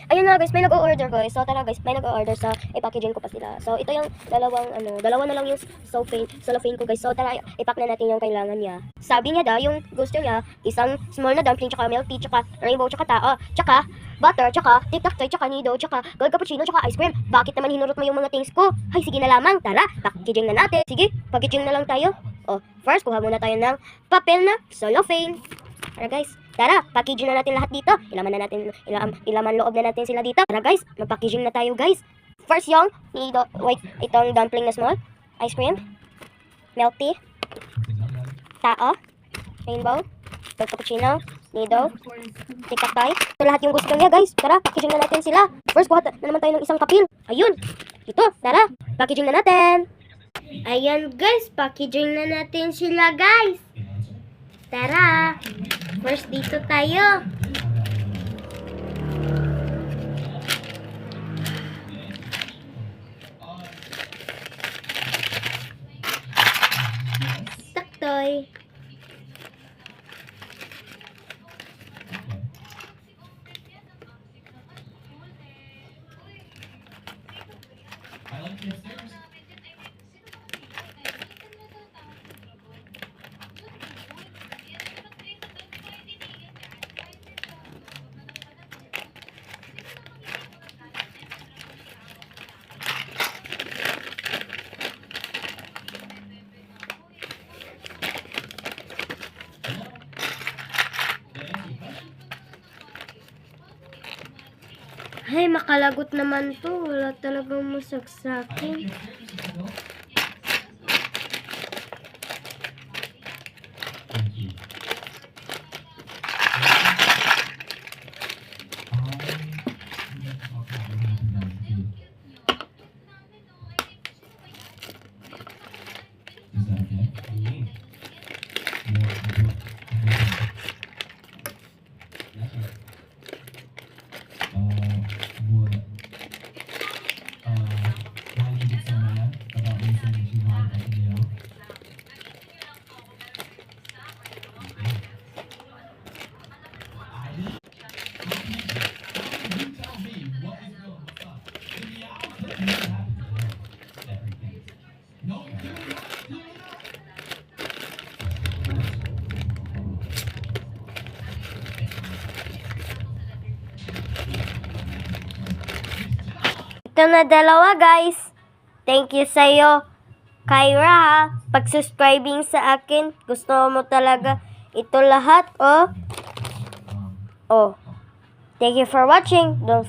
Ayun nga guys, may nag-o-order guys. So tara guys, may nag-o-order sa i-packaging ko pa sila. So ito yung dalawa na lang yung cellophane ko guys. So tara, i-pack na natin yung kailangan niya. Sabi niya daw, yung gusto niya, isang small na dumpling, tsaka milk tea, tsaka rainbow, tsaka tao, tsaka butter, tsaka tic-tac toy, tsaka nido, tsaka gold cappuccino, tsaka ice cream. Bakit naman hinurot mo yung mga things ko? Ay, sige na lamang. Tara, packaging na natin. Sige, packaging na lang tayo. Oh, first, kuha muna tayo ng papel na cellophane. Tara guys, tara, packaging na natin lahat dito. Ilaman loob na natin sila dito. Tara guys, mag-packaging na tayo guys. First yung nido, wait, itong dumpling na small, ice cream, milk tea, tao, rainbow, gold cappuccino, nido, tic-tac toy. Ito lahat yung gusto niya guys. Tara, packaging na natin sila. First, kuha na naman tayo ng isang papel. Ayun, ito, tara, packaging na natin. Ayan guys, packaging na natin sila guys. Tara, first dito tayo. Taktoy. Ay, makalagot naman to. Wala talagang masagsakin. Ito na dalawa guys. Thank you sa'yo, Kyra ha. Pag-subscribing sa akin. Gusto mo talaga ito lahat, oh. Oh. Thank you for watching. Don't